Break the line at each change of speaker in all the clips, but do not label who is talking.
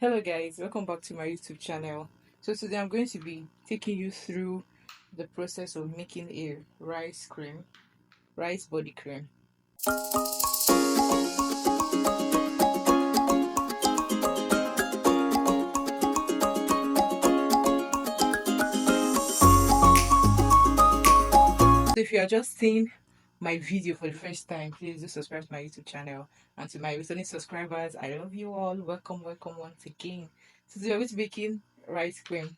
Hello guys, welcome back to my YouTube channel. So today I'm going to be taking you through the process of making a rice body cream. So if you are just seeing my video for the first time, please do subscribe to my YouTube channel. And to my returning subscribers, I love you all. Welcome once again. So today we're going to be making rice cream.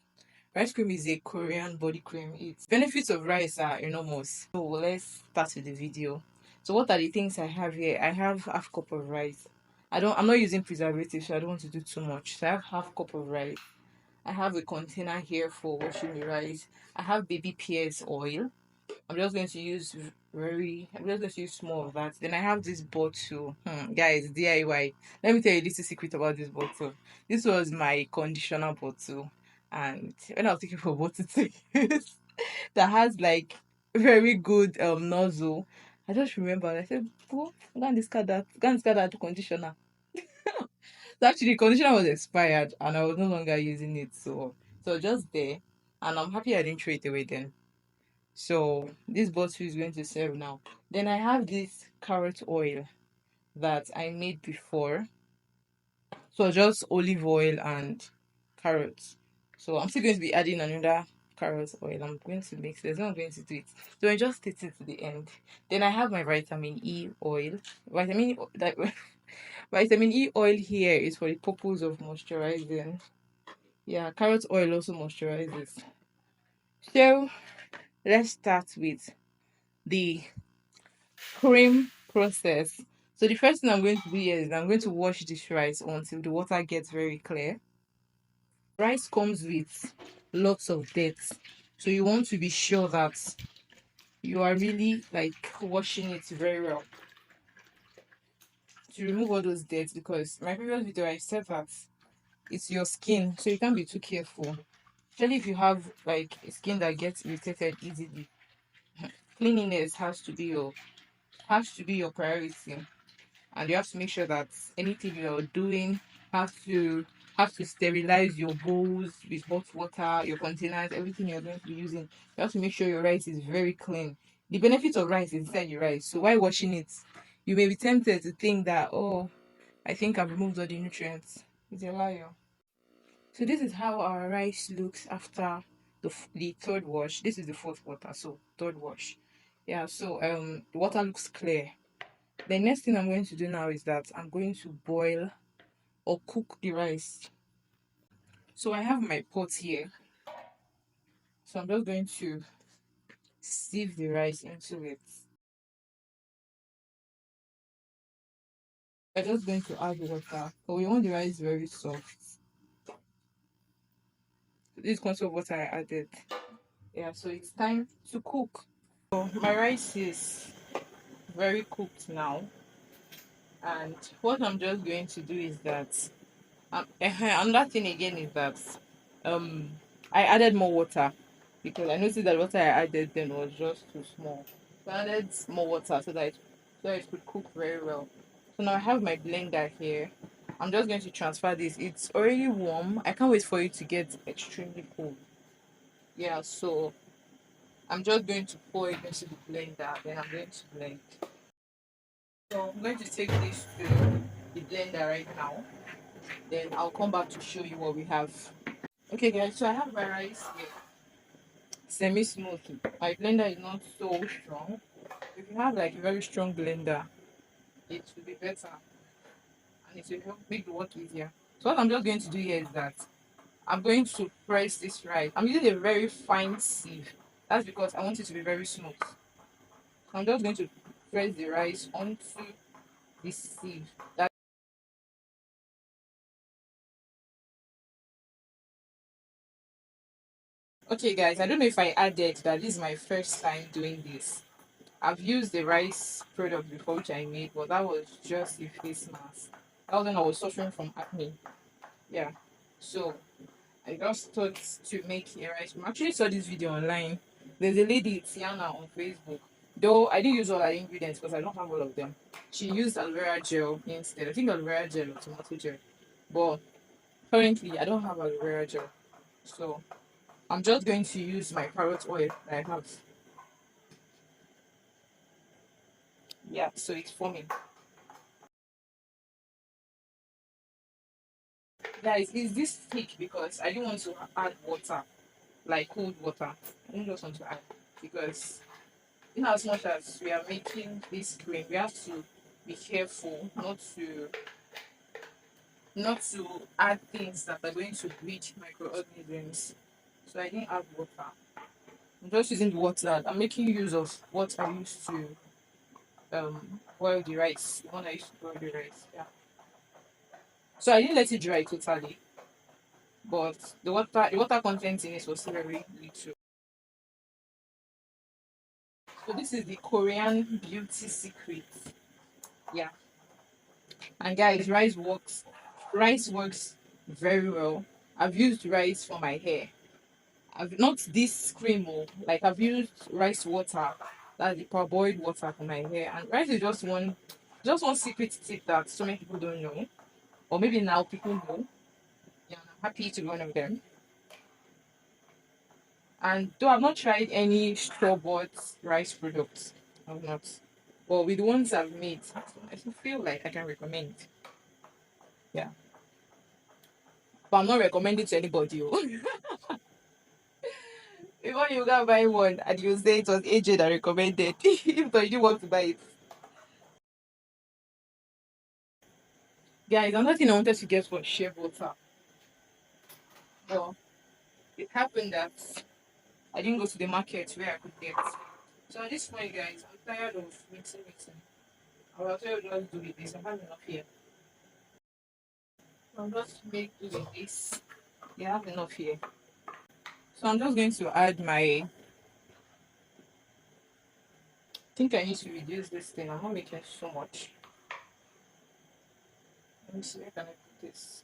Rice cream is a Korean body cream. Its benefits of rice are enormous. So let's start with the video. So what are the things I have here? I have half cup of rice. I'm not using preservatives, so I don't want to do too much. So I have half cup of rice. I have a container here for washing the rice. I have baby pears oil. I'm just going to use small of that. Then I have this bottle. Guys, DIY. Let me tell you a little secret about this bottle. This was my conditioner bottle. And when I was looking for a bottle to use that has like very good nozzle, I just remembered. I said, "Oh, go and discard that. Go and discard that conditioner." So actually, the conditioner was expired, and I was no longer using it. So just there, and I'm happy I didn't throw it away then. So this bottle is going to serve now. Then I have this carrot oil that I made before. So just olive oil and carrots. So I'm still going to be adding another carrot oil. I'm going to mix it. I'm going to do it. So I just take it to the end. Then I have my vitamin E oil. That vitamin E oil here is for the purpose of moisturizing. Yeah, carrot oil also moisturizes. So let's start with the cream process. So the first thing I'm going to do here is I'm going to wash this rice until the water gets very clear. Rice comes with lots of dirt, so you want to be sure that you are really like washing it very well to remove all those dirt, because in my previous video I said that it's your skin, so you can't be too careful, especially if you have like a skin that gets irritated easily. Cleanliness has to be your priority, and you have to make sure that anything you're doing have to have to sterilize your bowls with hot water, your containers, everything you're going to be using. You have to make sure your rice is very clean. The benefit of rice is inside your rice. So while washing it, you may be tempted to think that, oh, I think I've removed all the nutrients. It's a liar. So this is how our rice looks after the third wash. This is the fourth water, so third wash. Yeah, so the water looks clear. The next thing I'm going to do now is that I'm going to boil or cook the rice. So I have my pot here. So I'm just going to sieve the rice into it. I'm just going to add water. But we want the rice very soft. This quantity of water I added. Yeah, so it's time to cook. So my rice is very cooked now. And what I'm just going to do is that another thing again is that um I added more water because I noticed that water I added then was just too small. So I added more water so it could cook very well. So now I have my blender here. I'm just going to transfer this. It's already warm. I can't wait for it to get extremely cold. Yeah, so I'm just going to pour it into the blender, then I'm going to blend. So I'm going to take this to the blender right now. Then I'll come back to show you what we have. Okay guys, so I have my rice here. Semi-smooth. My blender is not so strong. If you have like a very strong blender, it will be better and it will help make the work easier. So what I'm just going to do here is that I'm going to press this rice. I'm using a very fine sieve. That's because I want it to be very smooth. So I'm just going to press the rice onto this sieve. Okay guys, I don't know if I added that this is my first time doing this. I've used the rice product before which I made, but that was just a face mask. That was when I was suffering from acne. Yeah. So I just thought to make a rice cream. I actually saw this video online. There's a lady, Tiana, on Facebook. Though I didn't use all her ingredients because I don't have all of them. She used aloe vera gel instead. I think aloe vera gel or tomato gel. But Currently, I don't have aloe vera gel, so I'm just going to use my carrot oil that I have. Yeah, so it's forming. Guys, is this thick because I didn't want to add water, like cold water. I didn't just want to add because in as much as we are making this cream, we have to be careful not to add things that are going to breed microorganisms. So I didn't add water. I'm just using the water. I'm making use of what I used to boil the rice. The one I used to boil the rice. Yeah. So I didn't let it dry totally, but the water content in it was still very little. So this is the Korean beauty secret. Yeah. And guys, Rice works very well. I've used rice for my hair. I've not this cream, like I've used rice water, that's the parboiled water for my hair. And rice is just one secret tip that so many people don't know. Or maybe now people know. Yeah, and I'm happy to be one of them. And though I've not tried any store-bought rice products, I've not. But with the ones I've made, I still feel like I can recommend. Yeah. But I'm not recommending to anybody. Oh. Before you go buy one and you say it was AJ that recommended, if though you didn't want to buy it. Guys, another thing I wanted to get was shea butter. Well, it happened that I didn't go to the market where I could get. So at this point, guys, I'm tired of mixing. I will tell you just do with this. I have enough here. So I'm just make do with this. I have enough here. So I'm just going to add my. I think I need to reduce this thing. I'm not making so much. Let me see where can I put this.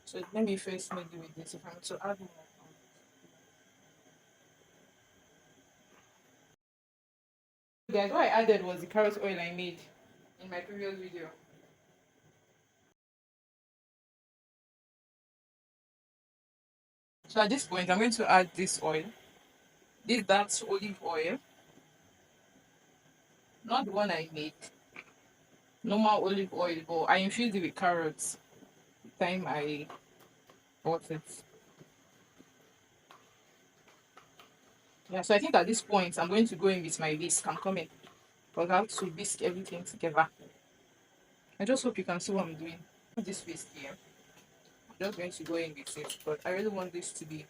So let me first make do with this. If I'm to add more. Guys, what I added was the carrot oil I made in my previous video. So at this point, I'm going to add this oil. That's olive oil, not the one I made. Normal olive oil, but I infused it with carrots the time I bought it. Yeah, so I think at this point, I'm going to go in with my whisk. I'm coming. Because I have to whisk everything together. I just hope you can see what I'm doing. This whisk here. I'm just going to go in with it, but I really want this to be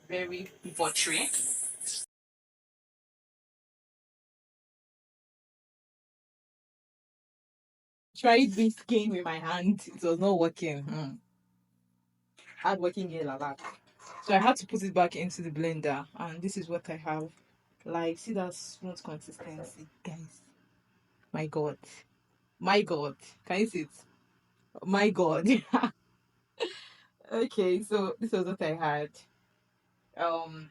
very buttery. Tried whisking with my hand. It was not working. Hard working girl like that. So I had to put it back into the blender, and this is what I have. Like, see that smooth consistency, guys. My God, my God, can you see it? My God. Okay, so this was what I had. Um,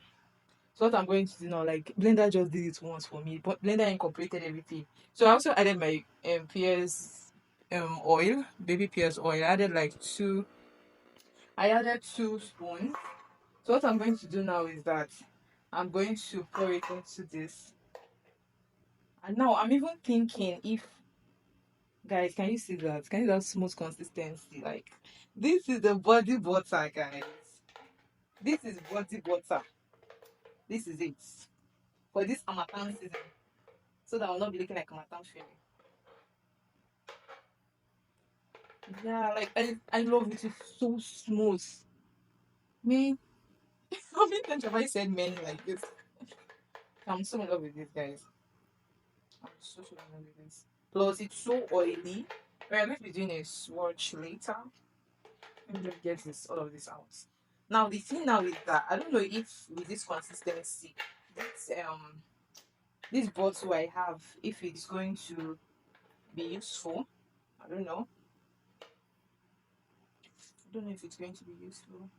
so what I'm going to do now, like Blender just did it once for me, but Blender incorporated everything. So I also added my pears oil, baby pears oil. I added 2 spoons. So what I'm going to do now is that I'm going to pour it into this. And now I'm even thinking if, guys, can you see that? Can you see that smooth consistency? Like, this is the body butter, guys. This is body butter. This is it for this Amatan season, so that I'll not be looking like Amatan fairy. Yeah, like I love it. It's so smooth. Me, how many times have I said men like this? I'm so in love with this, guys. I'm so in love with this. Plus, it's so oily. We're going to be doing a swatch later. Let me just get all of this out. Now the thing now is that I don't know if with this consistency, this bottle I have, if it's going to be useful. I don't know. I don't know if it's going to be useful.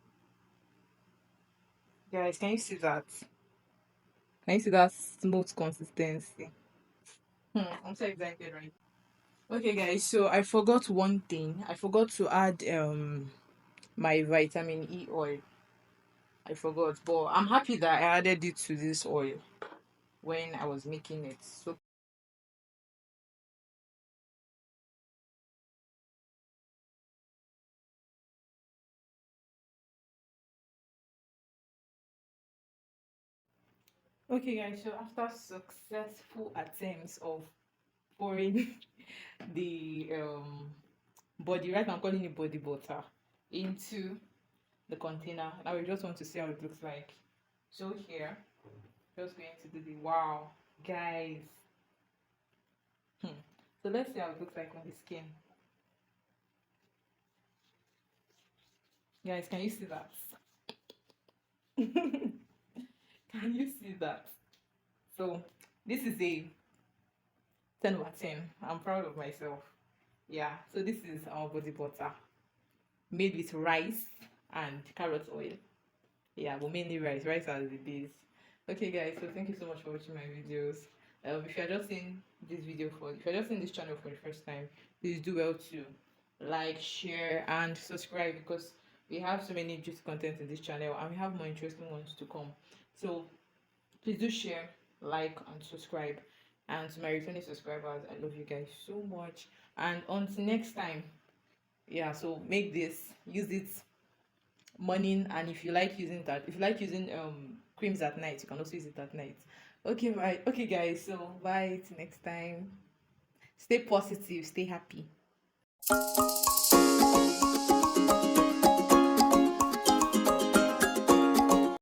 Guys, can you see that? Can you see that smooth consistency? I'm so excited, right? Okay, guys, so I forgot one thing. I forgot to add my vitamin E oil. I forgot, but I'm happy that I added it to this oil when I was making it. So okay, guys, so after successful attempts of pouring the body, right now I'm calling it body butter, into the container, now we just want to see how it looks like. So here, just going to do the wow, guys. Hmm. So let's see how it looks like on the skin. Guys, can you see that? Can you see that? So this is a 10 over 10. I'm proud of myself. Yeah, so this is our body butter made with rice and carrot oil. Yeah, but mainly rice. Rice as the base. Okay, guys, so thank you so much for watching my videos. If you're just seeing this video for, if you're just seeing this channel for the first time, please do well to like, share, and subscribe because we have so many juicy content in this channel and we have more interesting ones to come. So please do share, like, and subscribe. And to my returning subscribers, I love you guys so much. And until next time, yeah, so make this, use it morning, and if you like using that, if you like using creams at night, you can also use it at night. Okay, bye. Okay, guys, so bye till next time. Stay positive, stay happy.